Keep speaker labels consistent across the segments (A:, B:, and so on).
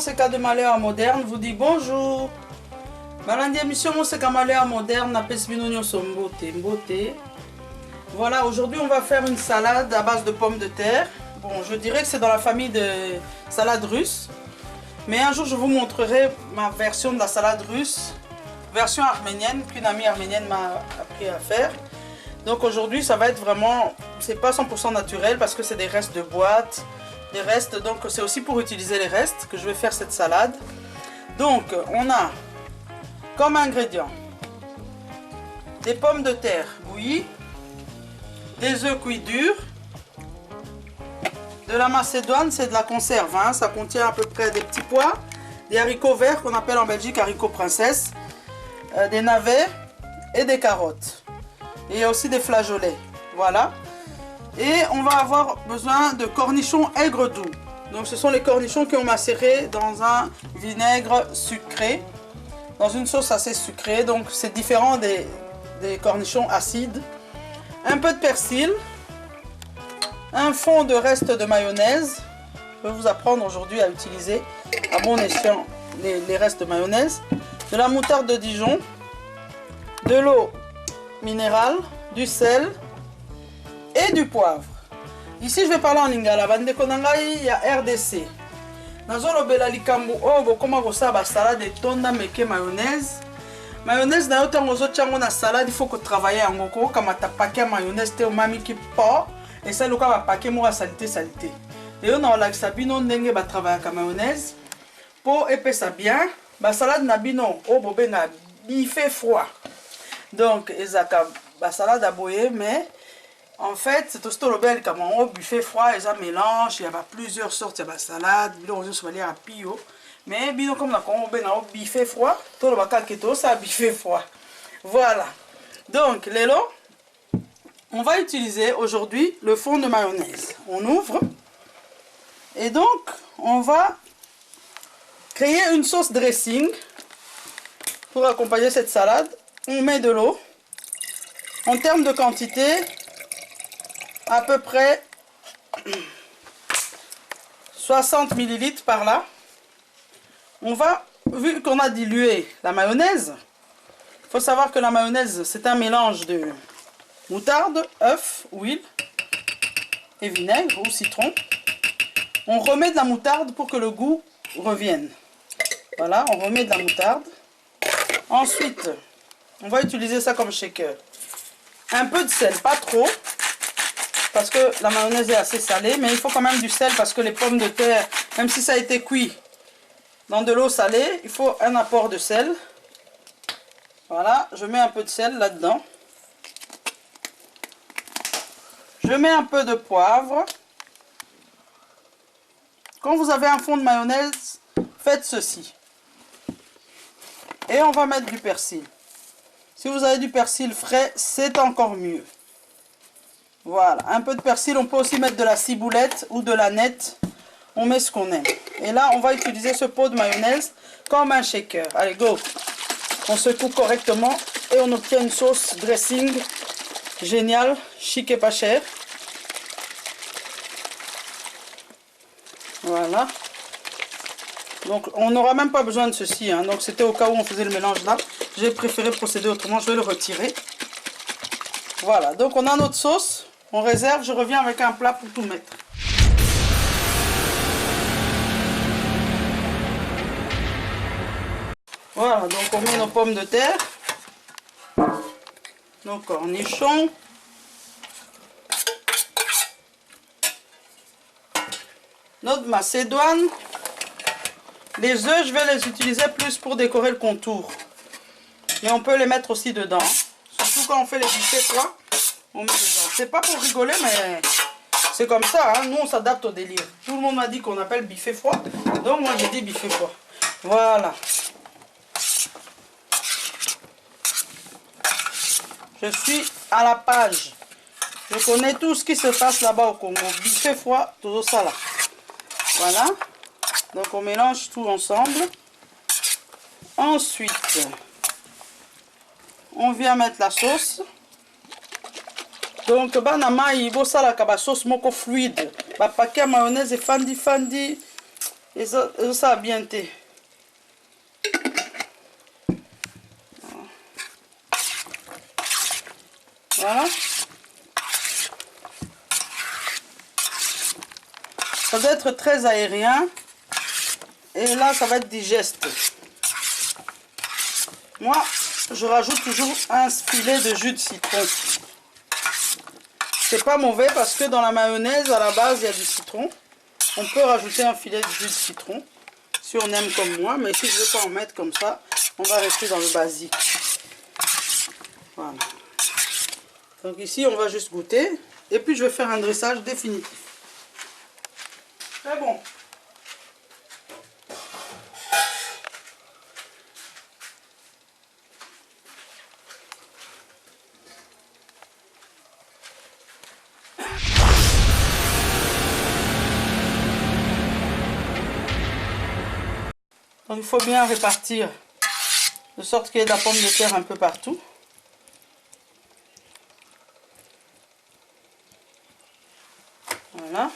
A: Moseka de Malheur Moderne vous dit bonjour. Balandi émission Moseka Malheur Moderne na Pesbinonio Mbote. Voilà, aujourd'hui on va faire une salade à base de pommes de terre. Bon, je dirais que c'est dans la famille de salade russe. Mais un jour je vous montrerai ma version de la salade russe, version arménienne, qu'une amie arménienne m'a appris à faire. Donc aujourd'hui ça va être vraiment, c'est pas 100% naturel parce que c'est des restes de boîte, des restes, donc c'est aussi pour utiliser les restes que je vais faire cette salade. Donc on a comme ingrédients des pommes de terre bouillies, des œufs cuits durs, de la macédoine, c'est de la conserve, hein, ça contient à peu près des petits pois, des haricots verts qu'on appelle en Belgique haricots princesse, des navets et des carottes. Et il y a aussi des flageolets, voilà. Et on va avoir besoin de cornichons aigre doux. Donc ce sont les cornichons qui ont macéré dans un vinaigre sucré, dans une sauce assez sucrée, donc c'est différent des cornichons acides. Un peu de persil, un fond de reste de mayonnaise. Je vais vous apprendre aujourd'hui à utiliser à bon escient les restes de mayonnaise. De la moutarde de Dijon, de l'eau minérale, du sel et du poivre. Ici je vais parler en lingala. Bande konangai ya RDC. Nazolo bela likambu obo koma kosala salade tonda meke mayonnaise. Mayonnaise na yote ngozo tchango na salade, il faut que travailler yango ko kamata paquet mayonnaise te omami ki po et ça loka ba paquet mo salité. Et on a la sabino ndenge ba travailler ka mayonnaise po epesa bien ba salade na bino obo benga bife froid. Donc ezaka ba salade à boyer, mais en fait c'est aussi le bel comme on buffet froid et ça mélange, il y a plusieurs sortes de salade, bino on se va à pio, mais bino comme la on ben au buffet froid, tout le bacal qui tout ça buffet froid. Voilà. Donc Lélo, on va utiliser aujourd'hui le fond de mayonnaise. On ouvre et donc on va créer une sauce dressing pour accompagner cette salade. On met de l'eau. En termes de quantité, à peu près 60 ml par là. On va, vu qu'on a dilué la mayonnaise, il faut savoir que la mayonnaise c'est un mélange de moutarde, œuf, huile et vinaigre ou citron. On remet de la moutarde pour que le goût revienne. Voilà, on remet de la moutarde. Ensuite, on va utiliser ça comme shaker. Un peu de sel, pas trop, parce que la mayonnaise est assez salée, mais il faut quand même du sel parce que les pommes de terre, même si ça a été cuit dans de l'eau salée, il faut un apport de sel. Voilà, je mets un peu de sel là-dedans. Je mets un peu de poivre. Quand vous avez un fond de mayonnaise, faites ceci. Et on va mettre du persil. Si vous avez du persil frais, c'est encore mieux. Voilà, un peu de persil. On peut aussi mettre de la ciboulette ou de la nette. On met ce qu'on aime. Et là, on va utiliser ce pot de mayonnaise comme un shaker. Allez, go! On secoue correctement et on obtient une sauce dressing géniale, chic et pas cher. Voilà. Donc on n'aura même pas besoin de ceci, hein. Donc c'était au cas où on faisait le mélange là. J'ai préféré procéder autrement, je vais le retirer. Voilà, donc on a notre sauce, on réserve, je reviens avec un plat pour tout mettre. Voilà, donc on met nos pommes de terre, nos cornichons, notre macédoine. Les œufs, je vais les utiliser plus pour décorer le contour. Mais on peut les mettre aussi dedans. Surtout quand on fait les buffets froids, on met dedans. C'est pas pour rigoler, mais c'est comme ça, hein. Nous, on s'adapte au délire. Tout le monde m'a dit qu'on appelle buffet froid. Donc, moi, j'ai dit buffet froid. Voilà. Je suis à la page. Je connais tout ce qui se passe là-bas au Congo. Buffet froid, tout ça là. Voilà. Donc on mélange tout ensemble. Ensuite, on vient mettre la sauce. Donc banama il faut ça la sauce moko fluide. Ba paquet mayonnaise et fandi. ça a bien été. Voilà. Ça doit être très aérien. Et là, ça va être digeste. Moi, je rajoute toujours un filet de jus de citron. C'est pas mauvais parce que dans la mayonnaise, à la base, il y a du citron. On peut rajouter un filet de jus de citron si on aime comme moi. Mais si je ne veux pas en mettre comme ça, on va rester dans le basique. Voilà. Donc ici, on va juste goûter. Et puis, je vais faire un dressage définitif. Très bon. Donc, il faut bien répartir de sorte qu'il y ait de la pomme de terre un peu partout. Voilà.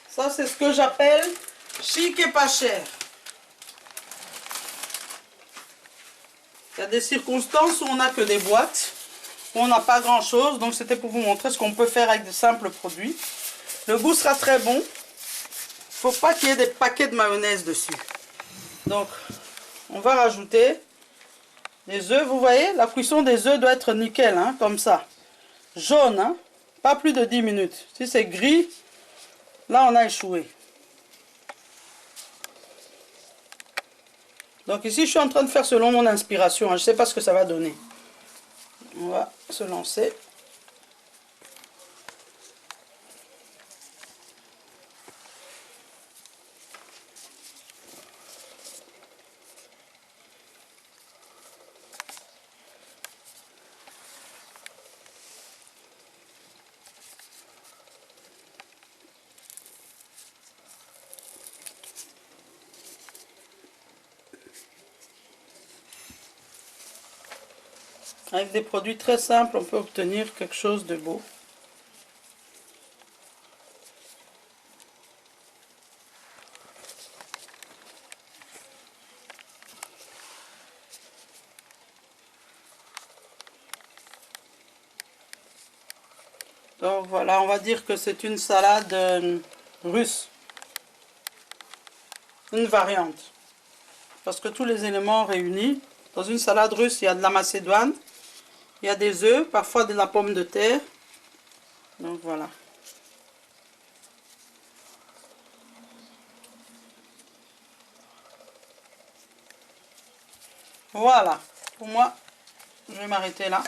A: Ça, c'est ce que j'appelle chic et pas cher. Il y a des circonstances où on n'a que des boîtes, où on n'a pas grand chose. Donc, c'était pour vous montrer ce qu'on peut faire avec de simples produits. Le goût sera très bon. Il ne faut pas qu'il y ait des paquets de mayonnaise dessus. Donc, on va rajouter des œufs. Vous voyez, la cuisson des œufs doit être nickel, hein, comme ça. Jaune, hein, pas plus de 10 minutes. Si c'est gris, là, on a échoué. Donc ici, je suis en train de faire selon mon inspiration. Je ne sais pas ce que ça va donner. On va se lancer. Avec des produits très simples, on peut obtenir quelque chose de beau. Donc voilà, on va dire que c'est une salade russe. Une variante. Parce que tous les éléments réunis, dans une salade russe, il y a de la macédoine, il y a des œufs, parfois de la pomme de terre. Donc voilà. Voilà. Pour moi, je vais m'arrêter là.